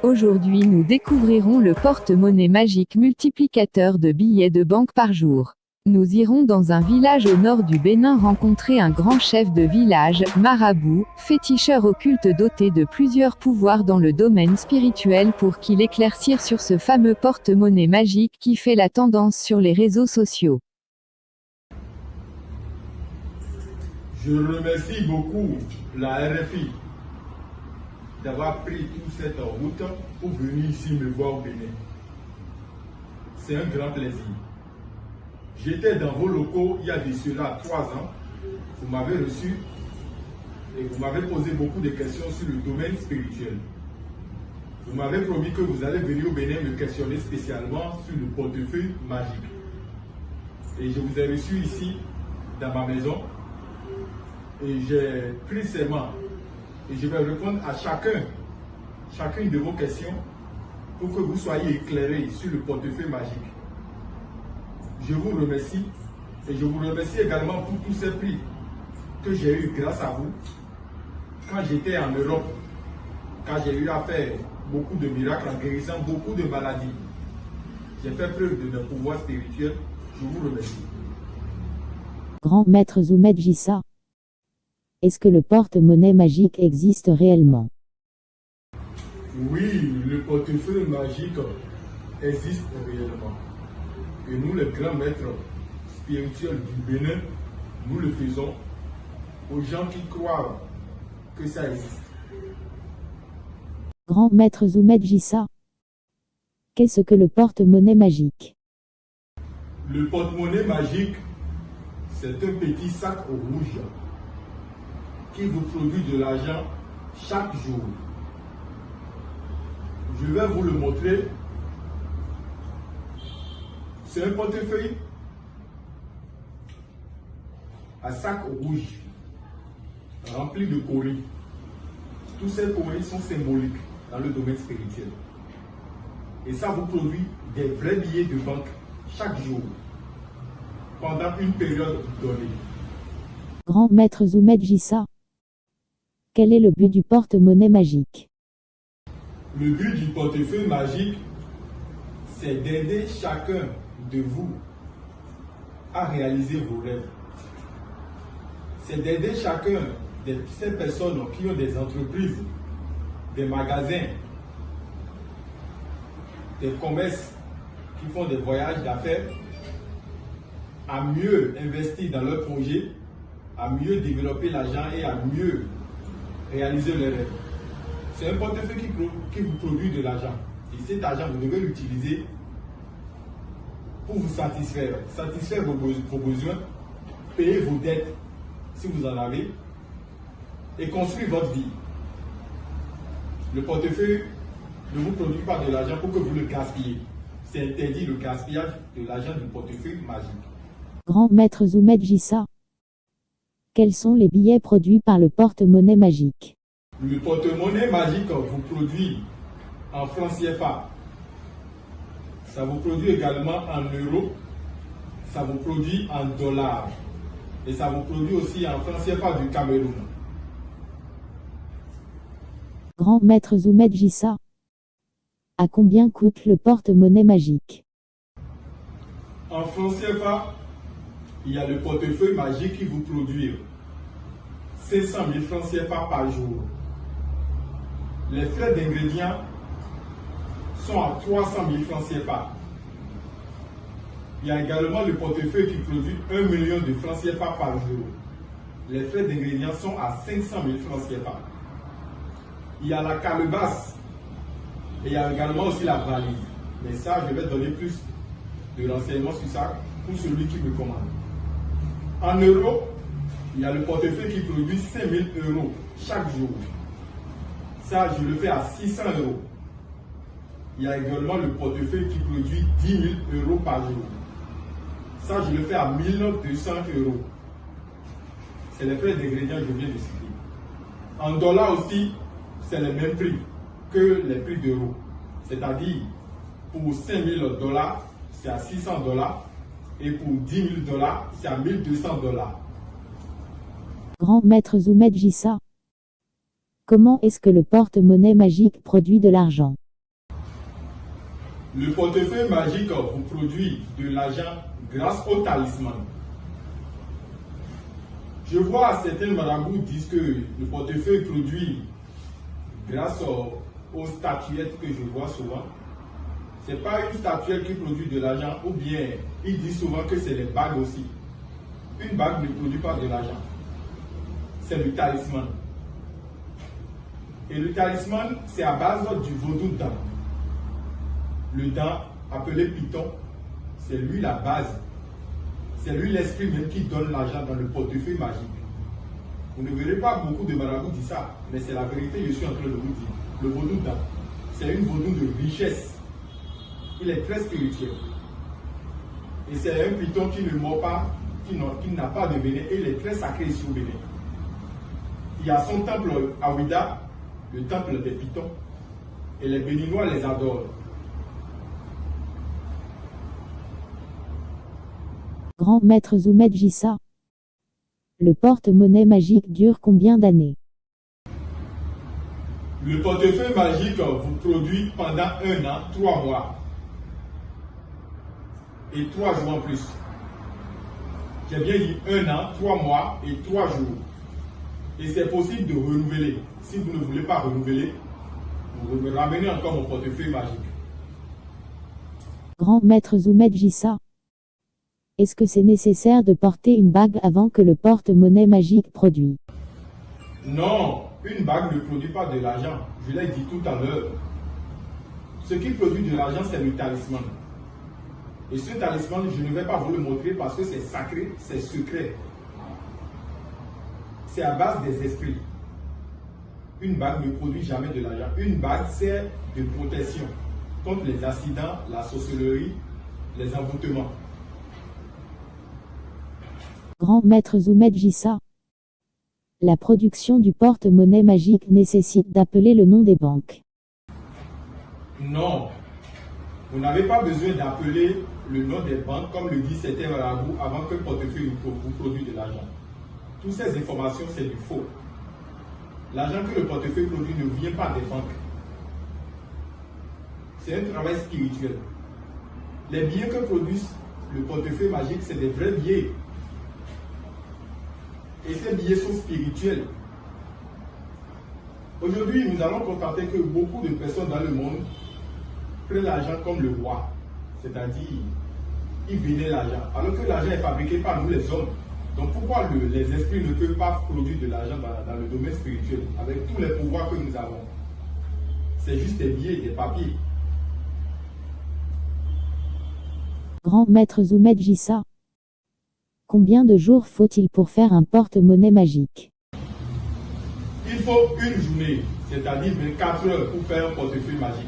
Aujourd'hui nous découvrirons le porte-monnaie magique multiplicateur de billets de banque par jour. Nous irons dans un village au nord du Bénin rencontrer un grand chef de village, marabout, féticheur occulte doté de plusieurs pouvoirs dans le domaine spirituel pour qu'il éclaircir sur ce fameux porte-monnaie magique qui fait la tendance sur les réseaux sociaux. Je remercie beaucoup la RFI d'avoir pris toute cette route pour venir ici me voir au Bénin. C'est un grand plaisir. J'étais dans vos locaux il y a de cela 3 ans. Vous m'avez reçu et vous m'avez posé beaucoup de questions sur le domaine spirituel. Vous m'avez promis que vous allez venir au Bénin me questionner spécialement sur le portefeuille magique. Et je vous ai reçu ici, dans ma maison, et j'ai pris serment. Et je vais répondre à chacune de vos questions pour que vous soyez éclairés sur le portefeuille magique. Je vous remercie et je vous remercie également pour tous ces prix que j'ai eu grâce à vous quand j'étais en Europe, quand j'ai eu à faire beaucoup de miracles en guérissant beaucoup de maladies. J'ai fait preuve de mon pouvoir spirituel. Je vous remercie. Grand maître Zoumed Jissa, est-ce que le porte-monnaie magique existe réellement? Oui, le portefeuille magique existe réellement. Et nous, les grands maîtres spirituels du Bénin, nous le faisons aux gens qui croient que ça existe. Grand maître Zoumed Jissa, qu'est-ce que le porte-monnaie magique? Le porte-monnaie magique, c'est un petit sac rouge qui vous produit de l'argent chaque jour. Je vais vous le montrer. C'est un portefeuille à sac rouge rempli de cauris. Tous ces cauris sont symboliques dans le domaine spirituel. Et ça vous produit des vrais billets de banque chaque jour pendant une période donnée. Grand maître Zoumed Jissa, quel est le but du porte-monnaie magique? Le but du portefeuille magique, c'est d'aider chacun de vous à réaliser vos rêves. C'est d'aider chacun de ces personnes qui ont des entreprises, des magasins, des commerces, qui font des voyages d'affaires, à mieux investir dans leurs projets, à mieux développer l'argent et à mieux réaliser leurs rêves. C'est un portefeuille qui vous produit de l'argent. Et cet argent, vous devez l'utiliser pour vous satisfaire vos besoins, payer vos dettes si vous en avez, et construire votre vie. Le portefeuille ne vous produit pas de l'argent pour que vous le gaspillez. C'est interdit le gaspillage de l'argent du portefeuille magique. Grand maître Zoumed Jissa, quels sont les billets produits par le porte-monnaie magique? Le porte-monnaie magique vous produit en francs CFA. Ça vous produit également en euros. Ça vous produit en dollars. Et ça vous produit aussi en francs CFA du Cameroun. Grand maître Zoumed Jissa, à combien coûte le porte-monnaie magique? En francs CFA, il y a le portefeuille magique qui vous produit 500 000 francs CFA par jour. Les frais d'ingrédients sont à 300 000 francs CFA. Il y a également le portefeuille qui produit 1 million de francs CFA par jour. Les frais d'ingrédients sont à 500 000 francs CFA. Il y a la calebasse et il y a également aussi la valise. Mais ça, je vais donner plus de renseignements sur ça pour celui qui me commande. En euros, il y a le portefeuille qui produit 5 000 euros chaque jour. Ça, je le fais à 600 euros. Il y a également le portefeuille qui produit 10 000 euros par jour. Ça, je le fais à 1 200 euros. C'est les frais d'ingrédients que je viens de citer. En dollars aussi, c'est le même prix que les prix d'euros. C'est-à-dire, pour 5 000 dollars, c'est à 600 dollars. Et pour 10 000 dollars, c'est à 1 200 dollars. Grand maître Zoumed Jissa, comment est-ce que le porte-monnaie magique produit de l'argent? Le portefeuille magique vous produit de l'argent grâce au talisman. Je vois certains marabouts disent que le portefeuille produit grâce aux statuettes que je vois souvent. Ce n'est pas une statuette qui produit de l'argent, ou bien ils disent souvent que c'est les bagues aussi. Une bague ne produit pas de l'argent. C'est le talisman. Et le talisman, c'est à base du vaudou dent. Le dent, appelé Python, c'est lui la base. C'est lui l'esprit même qui donne l'argent dans le portefeuille magique. Vous ne verrez pas beaucoup de marabouts dire ça, mais c'est la vérité, je suis en train de vous dire. Le vaudou dent, c'est une vaudou de richesse. Il est très spirituel. Et c'est un python qui ne mord pas, qui n'a pas de venin, et il est très sacré ici au Bénin. Il y a son temple à Ouida, le temple des pythons, et les Béninois les adorent. Grand maître Zoumed Jissa. Le porte-monnaie magique dure combien d'années? Le portefeuille magique vous produit pendant 1 an, 3 mois. Et 3 jours en plus. J'ai bien dit 1 an, 3 mois et 3 jours. Et c'est possible de renouveler. Si vous ne voulez pas renouveler, vous me ramenez encore mon portefeuille magique. Grand maître Zoumed Jissa. Est-ce que c'est nécessaire de porter une bague avant que le porte-monnaie magique produise? Non, une bague ne produit pas de l'argent. Je l'ai dit tout à l'heure. Ce qui produit de l'argent, c'est le talisman. Et ce talisman, je ne vais pas vous le montrer parce que c'est sacré, c'est secret. C'est à base des esprits. Une bague ne produit jamais de l'argent. Une bague sert de protection contre les accidents, la sorcellerie, les envoûtements. Grand maître Zoumed Jissa. La production du porte-monnaie magique nécessite d'appeler le nom des banques. Non, vous n'avez pas besoin d'appeler le nom des banques comme le dit certains marabouts avant que le portefeuille vous produise de l'argent. Toutes ces informations, c'est du faux. L'argent que le portefeuille produit ne vient pas des banques. C'est un travail spirituel. Les billets que produit le portefeuille magique, c'est des vrais billets. Et ces billets sont spirituels. Aujourd'hui, nous allons constater que beaucoup de personnes dans le monde prennent l'argent comme le roi. C'est-à-dire, ils vénèrent l'argent. Alors que l'argent est fabriqué par nous les hommes. Donc pourquoi les esprits ne peuvent pas produire de l'argent dans le domaine spirituel avec tous les pouvoirs que nous avons? C'est juste des billets, des papiers. Grand maître Zoumed Jissa. Combien de jours faut-il pour faire un porte-monnaie magique? Il faut une journée, c'est-à-dire 24 heures pour faire un portefeuille magique.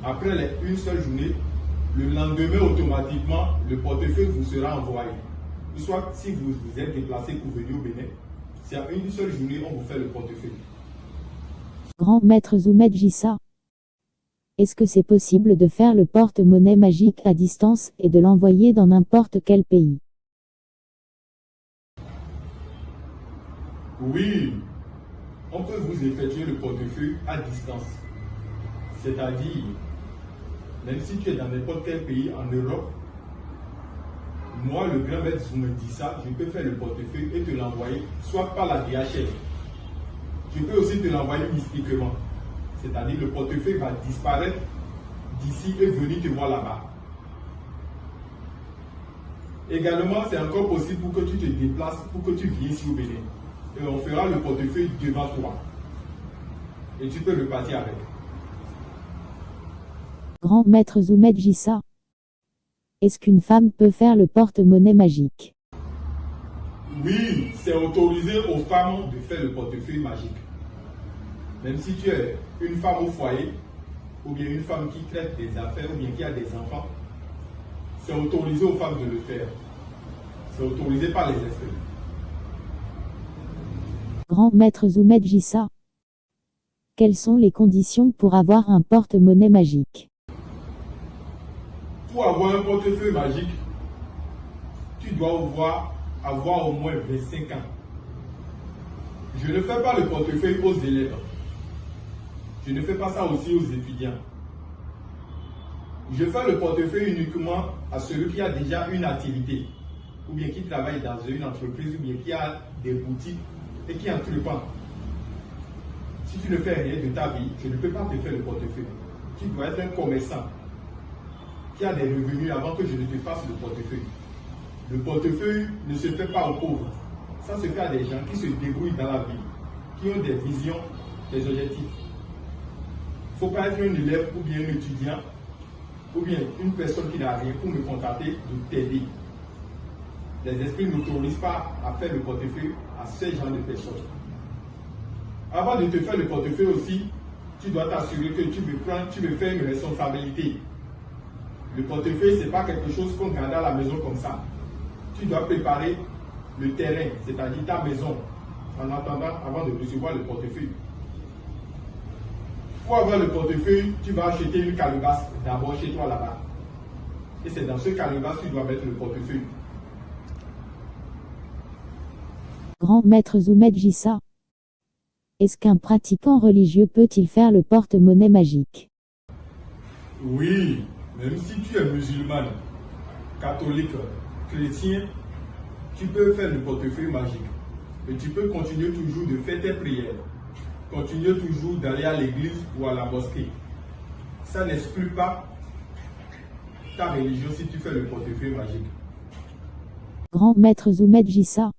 Après une seule journée, le lendemain automatiquement, le portefeuille vous sera envoyé. Soit si vous vous êtes déplacé pour venir au Bénin, c'est à une seule journée on vous fait le portefeuille. Grand maître Zoumed Jissa. Est-ce que c'est possible de faire le porte-monnaie magique à distance et de l'envoyer dans n'importe quel pays? Oui, on peut vous effectuer le portefeuille à distance. C'est-à-dire, même si tu es dans n'importe quel pays en Europe, moi, le grand maître me dit ça, je peux faire le portefeuille et te l'envoyer, soit par la DHL. Je peux aussi te l'envoyer mystiquement. C'est-à-dire, le portefeuille va disparaître d'ici et venir te voir là-bas. Également, c'est encore possible pour que tu te déplaces, pour que tu viennes ici au Bénin. Et on fera le portefeuille devant toi. Et tu peux repartir avec. Grand maître Zoumed Jissa. Est-ce qu'une femme peut faire le porte-monnaie magique? Oui, c'est autorisé aux femmes de faire le portefeuille magique. Même si tu es une femme au foyer, ou bien une femme qui traite des affaires, ou bien qui a des enfants, c'est autorisé aux femmes de le faire. C'est autorisé par les esprits. Grand maître Zoumed Jissa. Quelles sont les conditions pour avoir un porte-monnaie magique? Pour avoir un portefeuille magique, tu dois avoir au moins 25 ans. Je ne fais pas le portefeuille aux élèves. Je ne fais pas ça aussi aux étudiants. Je fais le portefeuille uniquement à celui qui a déjà une activité, ou bien qui travaille dans une entreprise, ou bien qui a des boutiques et qui entreprend. Si tu ne fais rien de ta vie, je ne peux pas te faire le portefeuille. Tu dois être un commerçant qui a des revenus avant que je ne te fasse le portefeuille. Le portefeuille ne se fait pas aux pauvres. Ça se fait à des gens qui se débrouillent dans la vie, qui ont des visions, des objectifs. Il ne faut pas être un élève ou bien un étudiant ou bien une personne qui n'a rien pour me contacter de t'aider. Les esprits n'autorisent pas à faire le portefeuille à ce genre de personnes. Avant de te faire le portefeuille aussi, tu dois t'assurer que tu veux faire une responsabilité. Le portefeuille, ce n'est pas quelque chose qu'on garde à la maison comme ça. Tu dois préparer le terrain, c'est-à-dire ta maison, en attendant avant de recevoir le portefeuille. Pour avoir le portefeuille, tu vas acheter une calebasse d'abord chez toi là-bas. Et c'est dans ce calebasse que tu dois mettre le portefeuille. Grand maître Zoumed Jissa. Est-ce qu'un pratiquant religieux peut-il faire le porte-monnaie magique? Oui, même si tu es musulman, catholique, chrétien, tu peux faire le portefeuille magique. Et tu peux continuer toujours de faire tes prières. Continuer toujours d'aller à l'église ou à la mosquée. Ça n'exclut pas ta religion si tu fais le portefeuille magique. Grand maître Zoumed Jissa.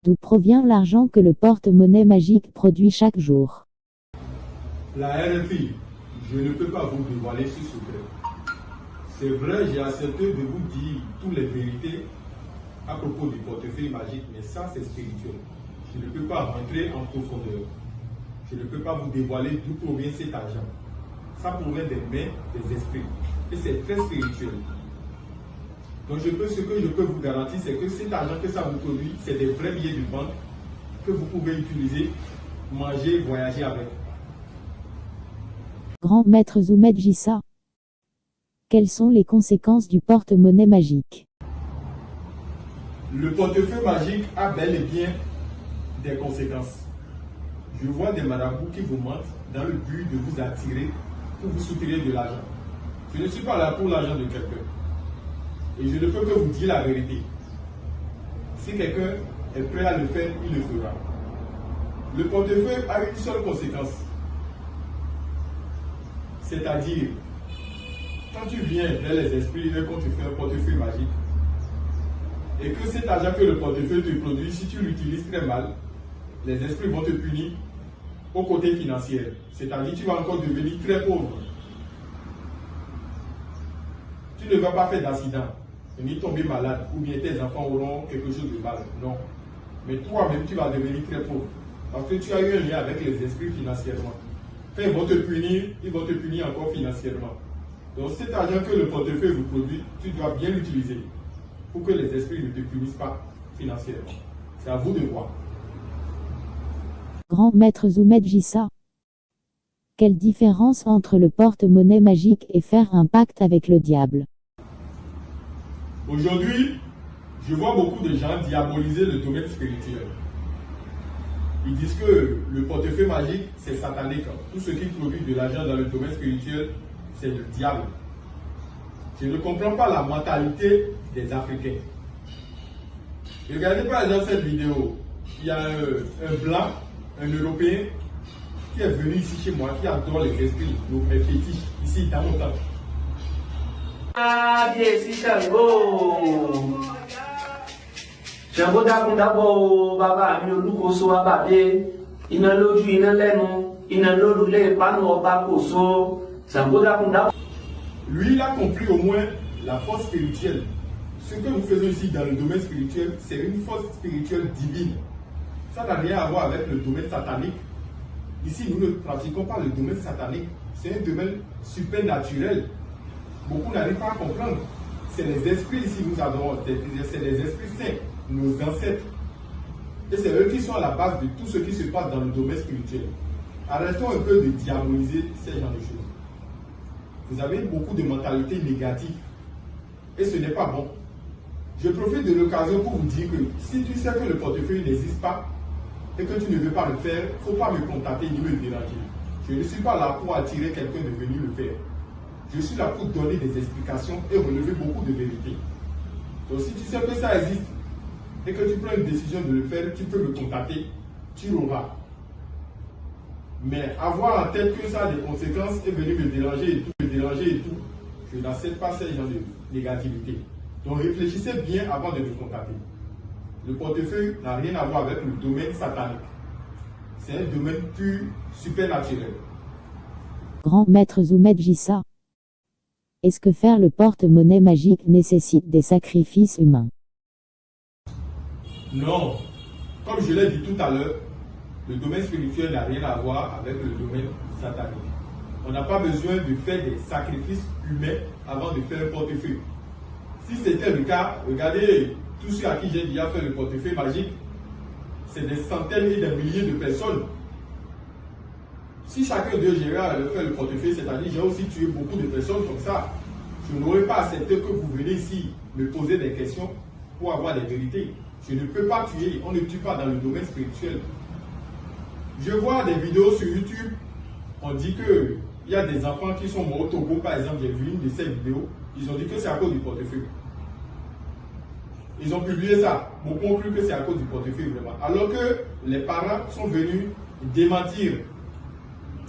D'où provient l'argent que le porte-monnaie magique produit chaque jour? La RFI, je ne peux pas vous dévoiler ce secret. C'est vrai, j'ai accepté de vous dire toutes les vérités à propos du portefeuille magique, mais ça c'est spirituel. Je ne peux pas rentrer en profondeur. Je ne peux pas vous dévoiler d'où provient cet argent. Ça provient des mains des esprits. Et c'est très spirituel. Donc ce que je peux vous garantir, c'est que cet argent que ça vous produit, c'est des vrais billets de banque que vous pouvez utiliser, manger, voyager avec. Grand maître Zoumed Jissa. Quelles sont les conséquences du porte-monnaie magique? Le portefeuille magique a bel et bien des conséquences. Je vois des marabouts qui vous mentent dans le but de vous attirer pour vous soutirer de l'argent. Je ne suis pas là pour l'argent de quelqu'un. Et je ne peux que vous dire la vérité. Si quelqu'un est prêt à le faire, il le fera. Le portefeuille a une seule conséquence. C'est-à-dire, quand tu viens vers les esprits et qu'on te fait un portefeuille magique, et que cet argent que le portefeuille te produit, si tu l'utilises très mal, les esprits vont te punir au côté financier. C'est-à-dire tu vas encore devenir très pauvre. Tu ne vas pas faire d'accident, ni tomber malade, ou bien tes enfants auront quelque chose de mal. Non. Mais toi-même, tu vas devenir très pauvre. Parce que tu as eu un lien avec les esprits financièrement. Quand ils vont te punir encore financièrement. Donc cet argent que le portefeuille vous produit, tu dois bien l'utiliser pour que les esprits ne te punissent pas financièrement. C'est à vous de voir. Grand maître Zoumed Jissa. Quelle différence entre le porte-monnaie magique et faire un pacte avec le diable? Aujourd'hui, je vois beaucoup de gens diaboliser le domaine spirituel. Ils disent que le portefeuille magique, c'est satanique. Tout ce qui produit de l'argent dans le domaine spirituel, c'est le diable. Je ne comprends pas la mentalité des Africains. Regardez par exemple cette vidéo. Il y a un blanc, un Européen, qui est venu ici chez moi, qui adore les esprits, donc mes fétiches, ici dans mon temps. Ah, bien, si Chango. Chango d'abo, baba, mi olukoso ababe. Ina loju, ina lenu, ina lolule, panu oba koso. Chango d'abo. Lui, il a compris au moins la force spirituelle. Ce que nous faisons ici dans le domaine spirituel, c'est une force spirituelle divine. Ça n'a rien à voir avec le domaine satanique. Ici, nous ne pratiquons pas le domaine satanique. C'est un domaine supernaturel. Beaucoup n'arrivent pas à comprendre. C'est les esprits ici, nous adorons. C'est les esprits saints, nos ancêtres. Et c'est eux qui sont à la base de tout ce qui se passe dans le domaine spirituel. Arrêtons un peu de diaboliser ces genres de choses. Vous avez beaucoup de mentalités négatives. Et ce n'est pas bon. Je profite de l'occasion pour vous dire que si tu sais que le portefeuille n'existe pas et que tu ne veux pas le faire, il ne faut pas me contacter ni me déranger. Je ne suis pas là pour attirer quelqu'un de venir le faire. Je suis là pour donner des explications et relever beaucoup de vérités. Donc si tu sais que ça existe et que tu prends une décision de le faire, tu peux me contacter, tu l'auras. Mais avoir en tête que ça a des conséquences et venir me déranger et tout, je n'accepte pas ce genre de négativité. Donc réfléchissez bien avant de me contacter. Le portefeuille n'a rien à voir avec le domaine satanique. C'est un domaine pur, supernaturel. Grand maître Zoumed Jissa. Est-ce que faire le porte-monnaie magique nécessite des sacrifices humains? Non. Comme je l'ai dit tout à l'heure, le domaine spirituel n'a rien à voir avec le domaine satanique. On n'a pas besoin de faire des sacrifices humains avant de faire un portefeuille. Si c'était le cas, regardez tous ceux à qui j'ai déjà fait le portefeuille magique, c'est des centaines et des milliers de personnes. Si chacun d'eux gérait fait le portefeuille, c'est-à-dire j'ai aussi tué beaucoup de personnes comme ça, je n'aurais pas accepté que vous venez ici me poser des questions pour avoir des vérités. Je ne peux pas tuer, on ne tue pas dans le domaine spirituel. Je vois des vidéos sur YouTube, on dit qu'il y a des enfants qui sont morts au Togo, par exemple, j'ai vu une de ces vidéos, ils ont dit que c'est à cause du portefeuille. Ils ont publié ça, beaucoup ont cru que c'est à cause du portefeuille vraiment. Alors que les parents sont venus démentir.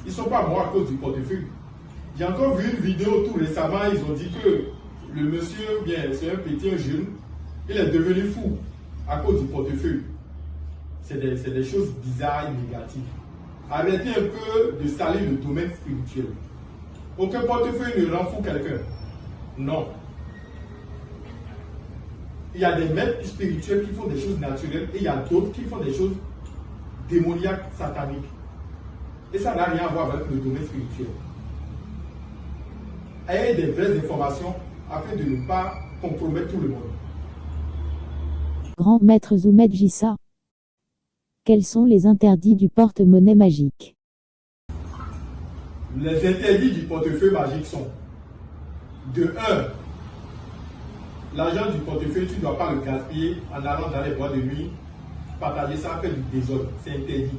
Ils ne sont pas morts à cause du portefeuille. J'ai encore vu une vidéo tout récemment, ils ont dit que le monsieur, bien, c'est un petit, un jeune, il est devenu fou à cause du portefeuille. C'est des choses bizarres et négatives. Arrêtez un peu de salir le domaine spirituel. Aucun portefeuille ne rend fou quelqu'un. Non. Il y a des maîtres spirituels qui font des choses naturelles et il y a d'autres qui font des choses démoniaques, sataniques. Et ça n'a rien à voir avec le domaine spirituel. Ayez des vraies informations afin de ne pas compromettre tout le monde. Grand maître Zoumed Jissa. Quels sont les interdits du porte-monnaie magique? Les interdits du portefeuille magique sont: de 1, l'argent du portefeuille, tu ne dois pas le gaspiller en allant dans les boîtes de nuit, partager ça, faire du désordre, c'est interdit.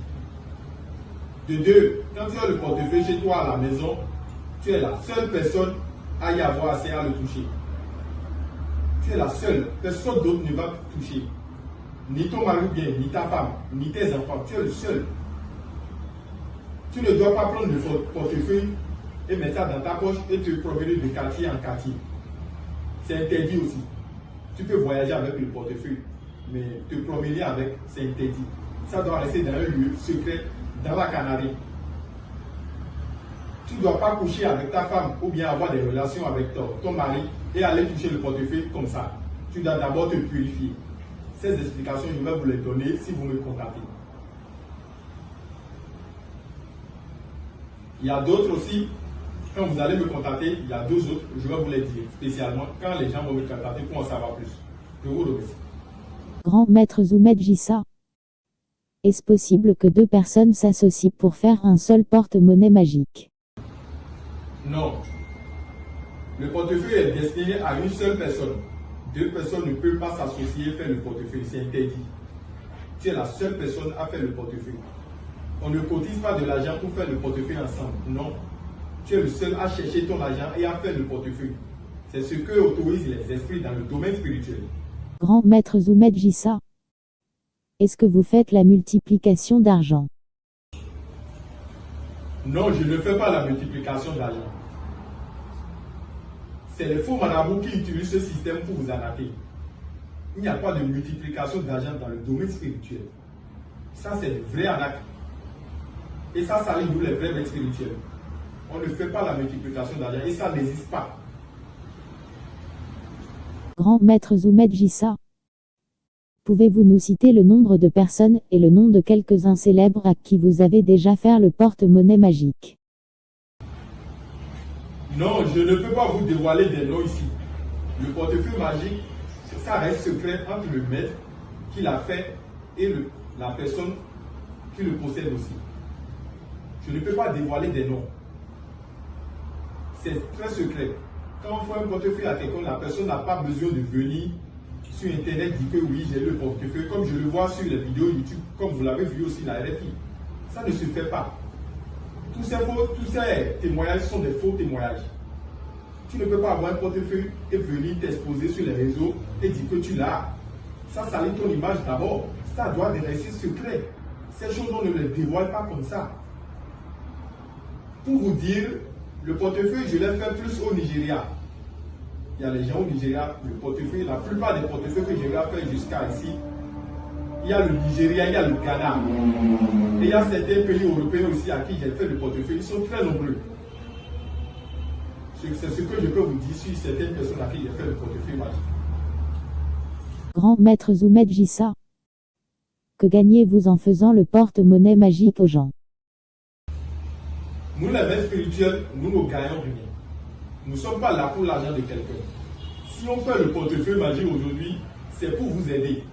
De 2, quand tu as le portefeuille chez toi à la maison, tu es la seule personne à y avoir assez à le toucher. Tu es la seule, personne d'autre ne va te toucher. Ni ton mari bien, ni ta femme, ni tes enfants, tu es le seul. Tu ne dois pas prendre le portefeuille et mettre ça dans ta poche et te promener de quartier en quartier. C'est interdit aussi. Tu peux voyager avec le portefeuille, mais te promener avec, c'est interdit. Ça doit rester dans un lieu secret, dans la Canarie. Tu ne dois pas coucher avec ta femme ou bien avoir des relations avec ton mari et aller toucher le portefeuille comme ça. Tu dois d'abord te purifier. Ces explications, je vais vous les donner si vous me contactez. Il y a d'autres aussi. Quand vous allez me contacter, il y a deux autres, je vais vous les dire spécialement quand les gens vont me contacter pour en savoir plus. Je vous remercie. Grand maître Zoumed Jissa. Est-ce possible que deux personnes s'associent pour faire un seul porte-monnaie magique? Non. Le portefeuille est destiné à une seule personne. Deux personnes ne peuvent pas s'associer et faire le portefeuille, c'est interdit. Tu es la seule personne à faire le portefeuille. On ne cotise pas de l'argent pour faire le portefeuille ensemble. Non. Tu es le seul à chercher ton argent et à faire le portefeuille. C'est ce que autorisent les esprits dans le domaine spirituel. Grand maître Zoumed Jissa. Est-ce que vous faites la multiplication d'argent? Non, je ne fais pas la multiplication d'argent. C'est les faux marabouts qui utilisent ce système pour vous arnaquer. Il n'y a pas de multiplication d'argent dans le domaine spirituel. Ça, c'est de vraies arnaques. Et ça salit nous les vrais maîtres spirituels. On ne fait pas la multiplication d'argent et ça n'existe pas. Grand maître Zoumed Jissa. Pouvez-vous nous citer le nombre de personnes et le nom de quelques-uns célèbres à qui vous avez déjà fait le porte-monnaie magique? Non, je ne peux pas vous dévoiler des noms ici. Le portefeuille magique, ça reste secret entre le maître qui l'a fait et la personne qui le possède aussi. Je ne peux pas dévoiler des noms. C'est très secret. Quand on fait un portefeuille à quelqu'un, la personne n'a pas besoin de venir sur Internet dire que oui, j'ai le portefeuille, comme je le vois sur les vidéos YouTube, comme vous l'avez vu aussi la RFI. Ça ne se fait pas. Tous ces témoignages sont des faux témoignages. Tu ne peux pas avoir un portefeuille et venir t'exposer sur les réseaux et dire que tu l'as. Ça salit ton image d'abord. Ça doit rester secret. Ces choses, on ne les dévoile pas comme ça. Pour vous dire, le portefeuille, je l'ai fait plus au Nigeria. Il y a les gens au Nigeria, le portefeuille, la plupart des portefeuilles que j'ai fait jusqu'à ici, il y a le Nigeria, il y a le Ghana. Et il y a certains pays européens aussi à qui j'ai fait le portefeuille. Ils sont très nombreux. C'est ce que je peux vous dire sur certaines personnes à qui j'ai fait le portefeuille magique. Grand maître Zoumed Jissa. Que gagnez-vous en faisant le porte-monnaie magique aux gens? Nous, les maîtres spirituels, nous ne gagnons rien. Nous ne sommes pas là pour l'argent de quelqu'un. Si on fait le portefeuille magique aujourd'hui, c'est pour vous aider.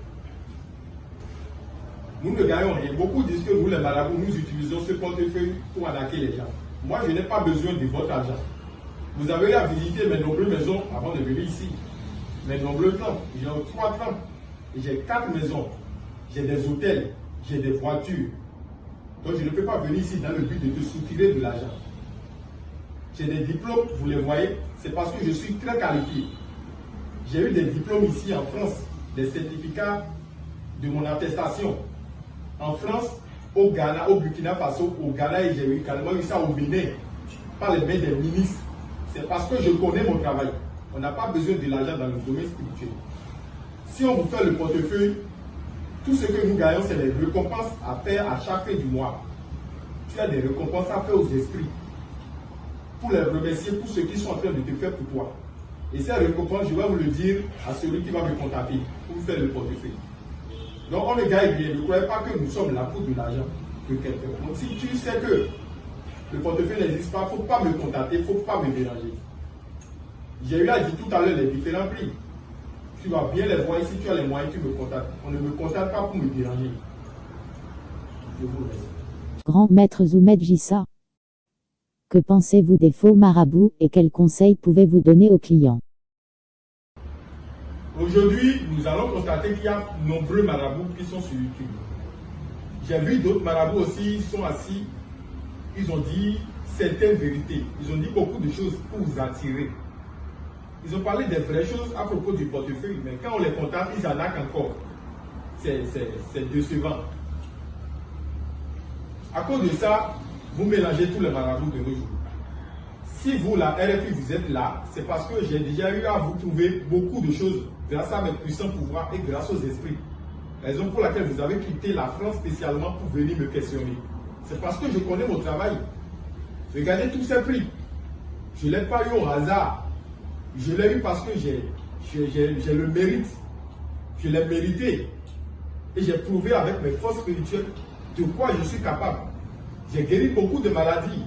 Nous ne gagnons rien. Beaucoup disent que nous, les marabouts, nous utilisons ce portefeuille pour arnaquer les gens. Moi, je n'ai pas besoin de votre argent. Vous avez eu à visiter mes nombreuses maisons avant de venir ici. Mes nombreux temps. J'ai 3 temps. J'ai 4 maisons. J'ai des hôtels. J'ai des voitures. Donc, je ne peux pas venir ici dans le but de te soutirer de l'argent. J'ai des diplômes, vous les voyez, c'est parce que je suis très qualifié. J'ai eu des diplômes ici en France, des certificats de mon attestation. En France, au Ghana, au Burkina Faso, au Ghana, et j'ai eu également eu ça au Bénin, par les mains des ministres. C'est parce que je connais mon travail. On n'a pas besoin de l'argent dans le domaine spirituel. Si on vous fait le portefeuille, tout ce que nous gagnons, c'est les récompenses à faire à chaque fin du mois. Tu as des récompenses à faire aux esprits. Pour les remercier pour ce qu'ils sont en train de te faire pour toi. Et ces récompenses, je vais vous le dire à celui qui va me contacter pour vous faire le portefeuille. Donc on ne gagne rien. Ne croyez pas que nous sommes là pour de l'argent de quelqu'un. Donc si tu sais que le portefeuille n'existe pas, il ne faut pas me contacter, il ne faut pas me déranger. J'ai eu à dire tout à l'heure les différents prix. Tu vas bien les voir. Si tu as les moyens, tu me contactes. On ne me contacte pas pour me déranger. Je vous remercie. Grand maître Zoumed Jissa. Que pensez-vous des faux marabouts et quels conseils pouvez-vous donner aux clients? Aujourd'hui, nous allons constater qu'il y a nombreux marabouts qui sont sur YouTube. J'ai vu d'autres marabouts aussi, ils sont assis, ils ont dit certaines vérités. Ils ont dit beaucoup de choses pour vous attirer. Ils ont parlé des vraies choses à propos du portefeuille, mais quand on les contacte, ils arnaquent encore. C'est décevant. À cause de ça, vous mélangez tous les marabouts de nos jours. Si vous, la RFI, vous êtes là, c'est parce que j'ai déjà eu à vous trouver beaucoup de choses grâce à mes puissants pouvoirs et grâce aux esprits. Raison pour laquelle vous avez quitté la France spécialement pour venir me questionner. C'est parce que je connais mon travail. Regardez tous ces prix. Je ne l'ai pas eu au hasard. Je l'ai eu parce que j'ai le mérite. Je l'ai mérité. Et j'ai prouvé avec mes forces spirituelles de quoi je suis capable. J'ai guéri beaucoup de maladies.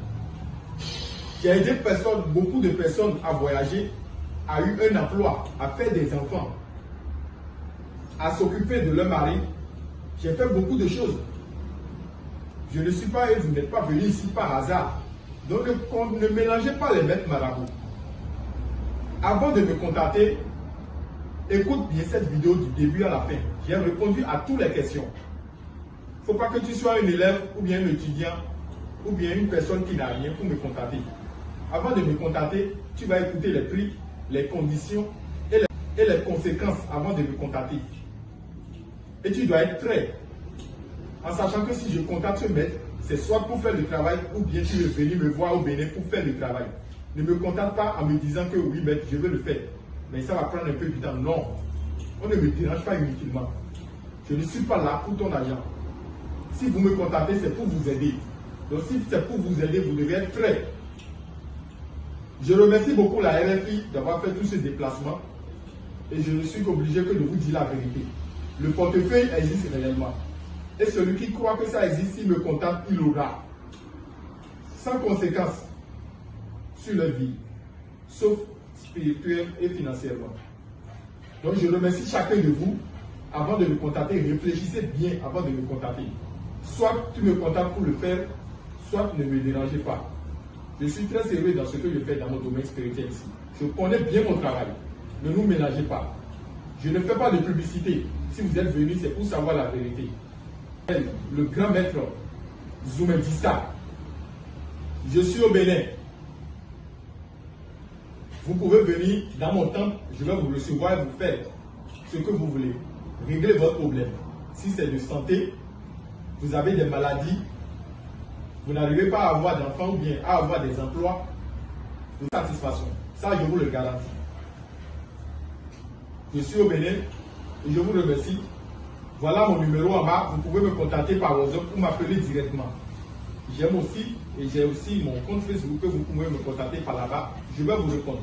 J'ai aidé beaucoup de personnes à voyager, à eu un emploi, à faire des enfants, à s'occuper de leur mari. J'ai fait beaucoup de choses. Je ne suis pas et vous n'êtes pas venu ici par hasard. Donc ne mélangez pas les maîtres marabouts. Avant de me contacter, écoute bien cette vidéo du début à la fin. J'ai répondu à toutes les questions. Il ne faut pas que tu sois un élève ou bien un étudiant ou bien une personne qui n'a rien pour me contacter. Avant de me contacter, tu vas écouter les prix, les conditions et les conséquences avant de me contacter. Et tu dois être prêt. En sachant que si je contacte ce maître, c'est soit pour faire le travail ou bien tu veux venir me voir au Bénin pour faire le travail. Ne me contacte pas en me disant que oui, maître, je veux le faire. Mais ça va prendre un peu de temps. Non. On ne me dérange pas inutilement. Je ne suis pas là pour ton argent. Si vous me contactez, c'est pour vous aider. Donc si c'est pour vous aider, vous devez être prêt. Je remercie beaucoup la RFI d'avoir fait tous ces déplacements et je ne suis obligé que de vous dire la vérité. Le portefeuille existe réellement. Et celui qui croit que ça existe, s'il me contacte, il l'aura. Sans conséquence sur leur vie, sauf spirituelle et financièrement. Donc je remercie chacun de vous. Avant de me contacter, réfléchissez bien avant de me contacter. Soit tu me contactes pour le faire, soit ne me dérangez pas. Je suis très sérieux dans ce que je fais dans mon domaine spirituel ici. Je connais bien mon travail. Ne nous mélangez pas. Je ne fais pas de publicité. Si vous êtes venu, c'est pour savoir la vérité. Le grand maître Zoumed Jissa. Je suis au Bénin. Vous pouvez venir dans mon temple, je vais vous recevoir et vous faire ce que vous voulez. Régler votre problème. Si c'est de santé, vous avez des maladies, vous n'arrivez pas à avoir d'enfants ou bien à avoir des emplois de satisfaction. Ça, je vous le garantis. Je suis au Bénin et je vous remercie. Voilà mon numéro en bas. Vous pouvez me contacter par WhatsApp ou m'appeler directement. J'aime aussi et j'ai aussi mon compte Facebook que vous pouvez me contacter par là-bas. Je vais vous répondre.